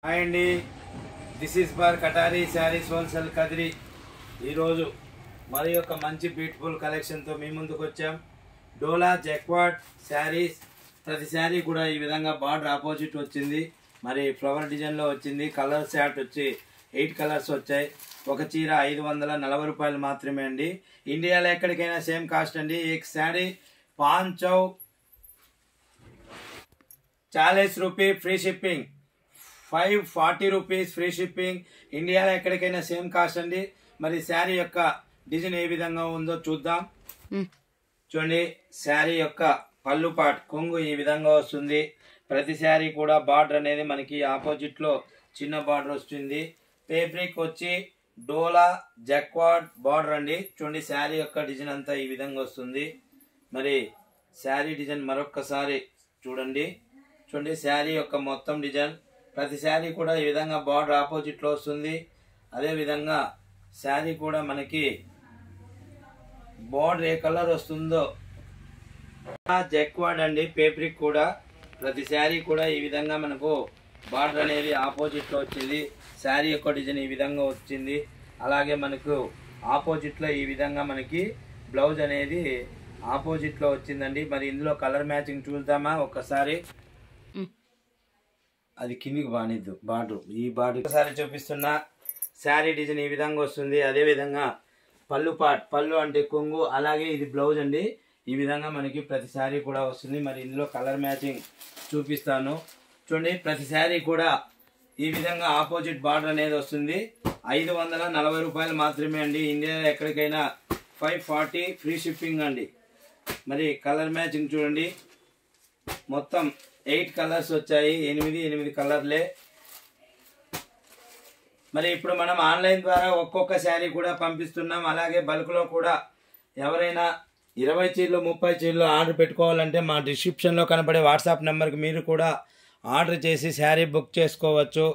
Hi అండి, this is for కటారీ saris wholesale Kadiri. ఈరోజు మరి ఒక మంచి బ్యూటిఫుల్ కలెక్షన్తో మీ ముందుకు వచ్చాం. డోలా జెక్వాడ్ శారీస్. ప్రతి శారీ కూడా ఈ విధంగా బార్డర్ ఆపోజిట్ వచ్చింది, మరి ఫ్లవర్ డిజైన్లో వచ్చింది. కలర్ చార్ట్ వచ్చి 8 కలర్స్ వచ్చాయి. ఒక చీర 540 రూపాయలు మాత్రమే అండి. ఇండియాలో ఎక్కడికైనా సేమ్ కాస్ట్ అండి. एक sari 540 rupee free shipping, 540 rupees free shipping. ఇండియాలో ఎక్కడికైనా సేమ్ కాస్ట్ అండి. మరి శారీ యొక్క డిజైన్ ఏ విధంగా ఉందో చూద్దాం. చూడండి, శారీ యొక్క పళ్ళు పార్ట్ కొంగు ఈ విధంగా వస్తుంది. ప్రతి శారీ కూడా బార్డర్ అనేది మనకి ఆపోజిట్ లో చిన్న బార్డర్ వస్తుంది. ఫేబ్రిక్ వచ్చి డోలా జక్వాడ్ బార్డర్ అండి. చూడండి, శారీ యొక్క డిజైన్ అంతా ఈ విధంగా వస్తుంది. మరి శారీ డిజైన్ మరొక్కసారి చూడండి. చూడండి, శారీ యొక్క మొత్తం డిజైన్. ప్రతి శారీ కూడా ఈ విధంగా బార్డర్ ఆపోజిట్ లో వస్తుంది. అదే విధంగా శారీ కూడా మనకి బార్డర్ ఏ కలర్ వస్తుందో జెక్వాడ్ అండి. ఫేబ్రిక్ కూడా ప్రతి శారీ కూడా ఈ విధంగా మనకు బార్డర్ అనేది ఆపోజిట్ లో వచ్చింది. శారీ యొక్క డిజైన్ ఈ విధంగా వచ్చింది. అలాగే మనకు ఆపోజిట్ లో ఈ విధంగా మనకి బ్లౌజ్ అనేది ఆపోజిట్ లో వచ్చిందండి. మరి ఇందులో కలర్ మ్యాచింగ్ చూద్దామా ఒక్కసారి. అది కిందికి బానిద్దు బార్డర్, ఈ బార్డర్ ఒకసారి చూపిస్తున్నా. శారీ డిజైన్ ఈ విధంగా వస్తుంది. అదే విధంగా పళ్ళు పార్ట్, పళ్ళు అంటే కొంగు, అలాగే ఇది బ్లౌజ్ అండి. ఈ విధంగా మనకి ప్రతి శారీ కూడా వస్తుంది. మరి ఇందులో కలర్ మ్యాచింగ్ చూపిస్తాను. చూడండి, ప్రతి శారీ కూడా ఈ విధంగా ఆపోజిట్ బార్డర్ అనేది వస్తుంది. 540 రూపాయలు మాత్రమే అండి. ఇండియాలో ఎక్కడికైనా 540 ఫ్రీ షిప్పింగ్ అండి. మరి కలర్ మ్యాచింగ్ చూడండి, మొత్తం 8 కలర్స్ వచ్చాయి. 8 కలర్లే. మరి ఇప్పుడు మనం ఆన్లైన్ ద్వారా ఒక్కొక్క శారీ కూడా పంపిస్తున్నాం. అలాగే బల్క్లో కూడా ఎవరైనా 20 చీరలు 30 చీరలు ఆర్డర్ పెట్టుకోవాలంటే మా డిస్క్రిప్షన్లో కనపడే వాట్సాప్ నెంబర్కి మీరు కూడా ఆర్డర్ చేసి శారీ బుక్ చేసుకోవచ్చు.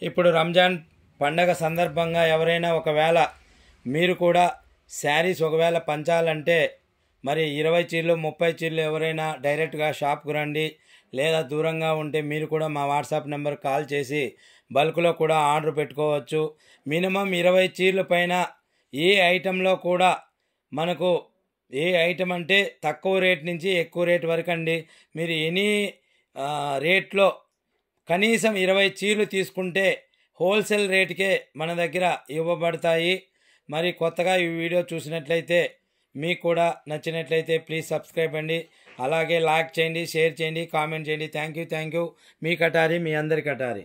ఇప్పుడు రంజాన్ పండగ సందర్భంగా ఎవరైనా ఒకవేళ మీరు కూడా శారీస్ ఒకవేళ పంచాలంటే మరి 20 చీరలు 30 చీరలు ఎవరైనా డైరెక్ట్గా షాప్కు రండి. లేదా దూరంగా ఉంటే మీరు కూడా మా వాట్సాప్ నెంబర్ కాల్ చేసి బల్క్లో కూడా ఆర్డర్ పెట్టుకోవచ్చు. మినిమం 20 చీరల పైన ఏ ఐటెంలో కూడా మనకు ఏ ఐటెం అంటే తక్కువ రేట్ నుంచి ఎక్కువ రేట్ వరకు అండి. మీరు ఎనీ రేట్లో కనీసం 20 చీరలు తీసుకుంటే హోల్సేల్ రేటుకే మన దగ్గర ఇవ్వబడతాయి. మరి కొత్తగా ఈ వీడియో చూసినట్లయితే మీకు కూడా నచ్చినట్లయితే ప్లీజ్ సబ్స్క్రైబ్ అండి. అలాగే లైక్ చేయండి, షేర్ చేయండి, కామెంట్ చేయండి. Thank you. మీ కటారి, మీ అందరి కటారి.